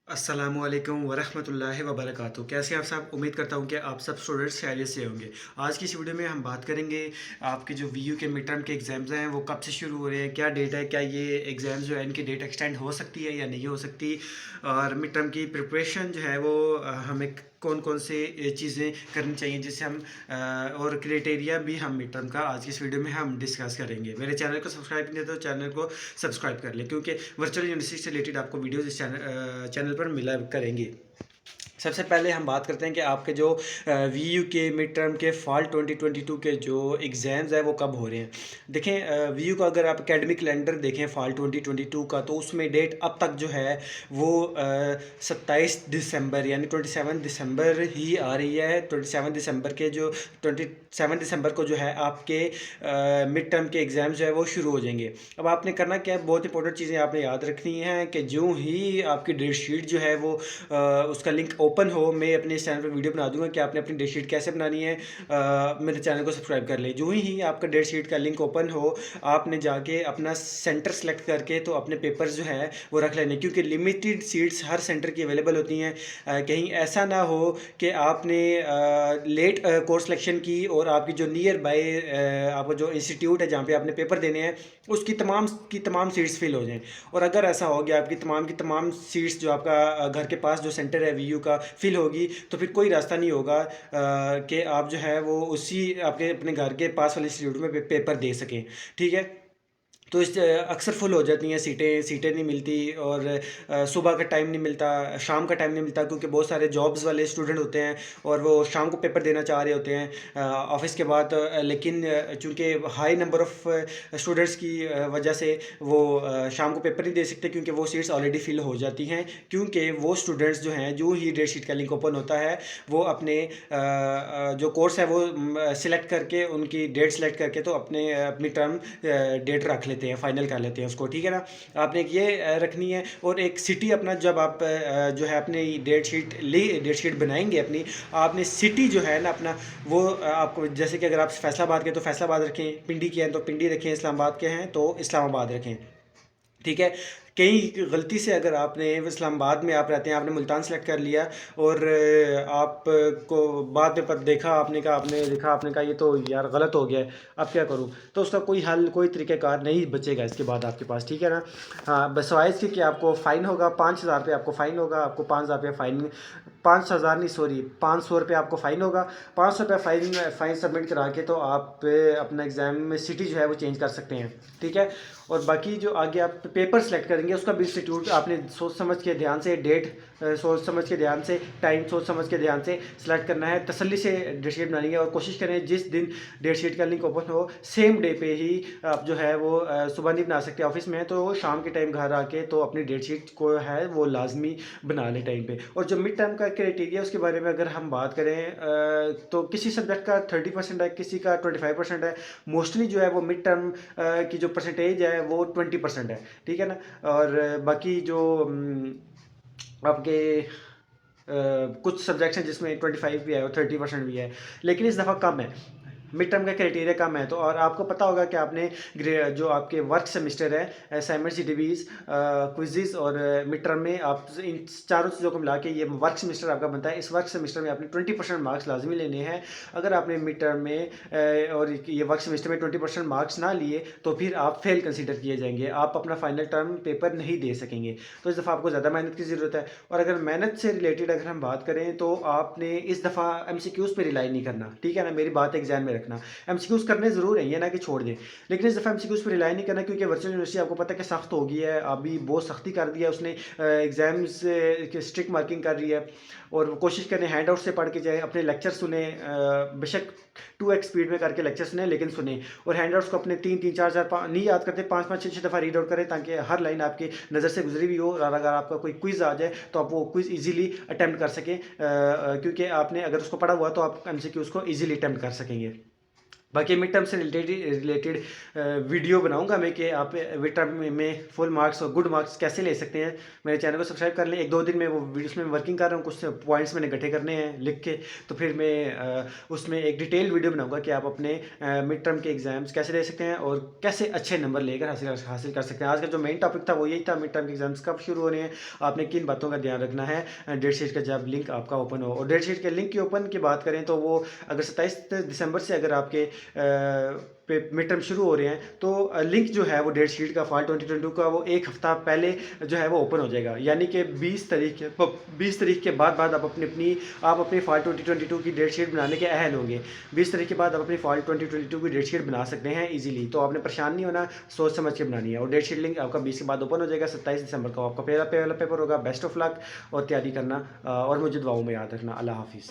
अस्सलामुअलैकुम वरहमतुल्लाहि वबरकातुहू। कैसे आप सब? उम्मीद करता हूँ कि आप सब स्टूडेंट्स खैरियत से होंगे। आज की इस वीडियो में हम बात करेंगे आपके जो वीयू के मिड टर्म के एग्ज़ाम्स हैं वो कब से शुरू हो रहे हैं, क्या डेट है, क्या ये एग्ज़ाम्स जो है इनकी डेट एक्सटेंड हो सकती है या नहीं हो सकती, और मिड टर्म की प्रिपरेशन जो है वो हमें कौन कौन से चीज़ें करनी चाहिए जिससे हम और क्राइटेरिया भी हम मिड टर्म का आज की इस वीडियो में हम डिस्कस करेंगे। मेरे चैनल को सब्सक्राइब नहीं तो चैनल को सब्सक्राइब कर लें, क्योंकि वर्चुअल यूनिवर्सिटी से रिलेटेड आपको वीडियोज़ इस चैनल पर मिला करेंगी। सबसे पहले हम बात करते हैं कि आपके जो वीयू के मिड टर्म के फॉल 2022 के जो एग्ज़ाम्स है वो कब हो रहे हैं। देखें, वीयू का अगर आप एकेडमिक कैलेंडर देखें फॉल 2022 का, तो उसमें डेट अब तक जो है वो 27 दिसंबर यानी 27 दिसंबर ही आ रही है। 27 दिसंबर के जो 27 दिसंबर को जो है आपके मिड टर्म के एग्ज़ाम्स जो है वो शुरू हो जाएंगे। अब आपने करना क्या है, बहुत इंपॉर्टेंट चीज़ें आपने याद रखनी हैं कि जो ही आपकी डेट शीट जो है वो उसका लिंक ओपन हो, मैं अपने इस चैनल पर वीडियो बना दूंगा कि आपने अपनी डेट शीट कैसे बनानी है। मेरे चैनल को सब्सक्राइब कर ले। जो ही आपका डेट शीट का लिंक ओपन हो, आपने जाके अपना सेंटर सेलेक्ट करके तो अपने पेपर्स जो है वो रख लेने, क्योंकि लिमिटेड सीट्स हर सेंटर की अवेलेबल होती हैं। कहीं ऐसा ना हो कि आपने लेट कोर्स सिलेक्शन की और आपकी जो नियर बाय आपका जो इंस्टीट्यूट है जहाँ पे आपने पेपर देने हैं उसकी तमाम सीट्स फिल हो जाएं। और अगर ऐसा हो गया आपकी तमाम सीट्स जो आपका घर के पास जो सेंटर है वीयू का फिल होगी, तो फिर कोई रास्ता नहीं होगा कि आप जो है वो उसी आपके अपने घर के पास वाले इंस्टीट्यूट में पेपर दे सकें। ठीक है, तो इस अक्सर फुल हो जाती हैं सीटें सीटें नहीं मिलती, और सुबह का टाइम नहीं मिलता, शाम का टाइम नहीं मिलता, क्योंकि बहुत सारे जॉब्स वाले स्टूडेंट होते हैं और वो शाम को पेपर देना चाह रहे होते हैं ऑफिस के बाद। लेकिन चूंकि हाई नंबर ऑफ़ स्टूडेंट्स की वजह से वो शाम को पेपर नहीं दे सकते, क्योंकि वो सीट्स ऑलरेडी फिल हो जाती हैं। क्योंकि वो स्टूडेंट्स जो हैं जो ही डेट शीट का लिंक ओपन होता है वो अपने जो कोर्स है वो सिलेक्ट करके उनकी डेट सेलेक्ट करके तो अपनी टर्म डेट रख लेते हैं, फाइनल कर लेते हैं उसको। ठीक है ना, आपने एक ये रखनी है। और एक सिटी अपना जब आप जो है अपनी डेट शीट बनाएंगे अपनी, आपने सिटी जो है ना अपना वो आपको, जैसे कि अगर आप फैसलाबाद के तो फैसलाबाद रखें, पिंडी के हैं तो पिंडी रखें, इस्लामाबाद के हैं तो इस्लामाबाद रखें। ठीक है, कहीं गलती से अगर आपने इस्लामाबाद में आप रहते हैं, आपने मुल्तान सेलेक्ट कर लिया और आपको बाद में देखा, आपने कहा ये तो यार गलत हो गया है, अब क्या करूँ, तो उसका कोई हल कोई तरीक़ाकार नहीं बचेगा इसके बाद आपके पास। ठीक है ना। हाँ, बस वाइज कि आपको फ़ाइन होगा 5,000 रुपये, आपको फ़ाइन होगा, आपको 5,000 रुपये फ़ाइन, 5,000 नहीं सॉरी 500 रुपये आपको फ़ाइन होगा। 500 रुपये फ़ाइन सबमिट करा के तो आप अपना एग्ज़ाम में सिटी जो है वो चेंज कर सकते हैं। ठीक है, और बाकी जो आगे आप पेपर सेलेक्ट करेंगे उसका भी इंस्टीट्यूट आपने सोच समझ के ध्यान से, डेट सोच समझ के ध्यान से, टाइम सोच समझ के ध्यान से सेलेक्ट करना है। तसल्ली से डेट शीट बनानी है और कोशिश करें जिस दिन डेट शीट का लिंक ओपन हो सेम डे पे ही आप जो है वो सुबह नहीं बना सकते ऑफिस में, तो शाम के टाइम घर आके तो अपनी डेट शीट को है वो लाजमी बना लें टाइम पे। और जो मिड टर्म का क्राइटेरिया उसके बारे में अगर हम बात करें तो किसी सब्जेक्ट का 30% है, किसी का 25% है। मोस्टली जो है वो मिड टर्म की जो परसेंटेज है वो 20% है। ठीक है ना, और बाकी जो आपके कुछ सब्जेक्ट्स हैं जिसमें 25 भी है और 30% भी है, लेकिन इस दफ़ा कम है, मिड टर्म का क्राइटेरिया कम है। तो और आपको पता होगा कि आपने जो आपके वर्क सेमेस्टर है, असाइनमेंट्स, डीबीज, क्विज़ेस और मिड टर्म में आप इन चारों चीज़ों को मिला के ये वर्क सेमेस्टर आपका बनता है। इस वर्क सेमेस्टर में आपने 20% मार्क्स लाजमी लेने हैं। अगर आपने मिड टर्म में और ये वर्क सेमेस्टर में 20% मार्क्स ना लिए तो फिर आप फेल कंसिडर किए जाएंगे, आप अपना फाइनल टर्म पेपर नहीं दे सकेंगे। तो इस दफ़ा आपको ज़्यादा मेहनत की ज़रूरत है। और अगर मेहनत से रिलेटेड अगर हम बात करें तो आपने इस दफ़ा MCQs पे रिलाई नहीं करना। ठीक है ना, मेरी बात एग्जाम में रखना। MCQs करने ज़रूर है, ये ना कि छोड़ दें, लेकिन इस दफ़ा MCQs पे रिलाई नहीं करना, क्योंकि वर्चुअल यूनिवर्सिटी आपको पता है कि सख्त हो गई है, अभी बहुत सख्ती कर दिया उसने, एग्ज़ाम्स की स्ट्रिक्ट मार्किंग कर रही है। और कोशिश करें हैंड आउट से पढ़ के जाए, अपने लेक्चर सुने, बेशक 2x स्पीड में करके लेक्चर सुने लेकिन सुने, और हैंड आउट्स को अपने 3-3 4-4 नहीं याद करते 5-5 6-6 दफ़ा रीड आउट करें, ताकि हर लाइन आपकी नज़र से गुजरी भी हो। और अगर आपका कोई क्विज़ आ जाए तो आप वो क्विज़ ईजिली अटैम्प्ट कर सकें, क्योंकि आपने अगर उसको पढ़ा हुआ तो आप MCQs को ईजिली अटैम्प्ट कर सकेंगे। बाकी मिड टर्म से रिलेटेड वीडियो बनाऊंगा मैं कि आप मिड टर्म में फुल मार्क्स और गुड मार्क्स कैसे ले सकते हैं। मेरे चैनल को सब्सक्राइब कर लें। 1-2 दिन में वो उसमें वर्किंग कर रहा हूँ, कुछ पॉइंट्स मैंने इकट्ठे करने हैं लिख के, तो फिर मैं उसमें एक डिटेल वीडियो बनाऊंगा कि आप अपने मिड टर्म के एग्जाम्स कैसे ले सकते हैं और कैसे अच्छे नंबर लेकर हासिल कर सकते हैं। आज का जो मेन टॉपिक था वो यही था, मिड टर्म के एग्जाम्स कब शुरू हो रहे हैं, आपने किन बातों का ध्यान रखना है डेट शीट का जब लिंक आपका ओपन हो। और डेट शीट के लिंक की ओपन की बात करें तो वो अगर 27 दिसंबर से अगर आपके पे मिड टर्म शुरू हो रहे हैं तो लिंक जो है वो डेट शीट का फॉल 2022 का वो एक हफ्ता पहले जो है वो ओपन हो जाएगा, यानी कि 20 तारीख के बाद आप अपनी फॉल 2022 की डेट शीट बनाने के अहल होंगे। 20 तारीख के बाद आप अपनी फॉल 2022 की डेट शीट बना सकते हैं इजीली। तो आपने परेशान नहीं होना, सोच समझ के बनानी है। और डेट शीट लिंक आपका 20 के बाद ओपन हो जाएगा। 27 दिसंबर को आपका पहला पेपर होगा। बेस्ट ऑफ लक और तैयारी करना और मुझे दुआओं में याद रखना। अल्लाह हाफिज़।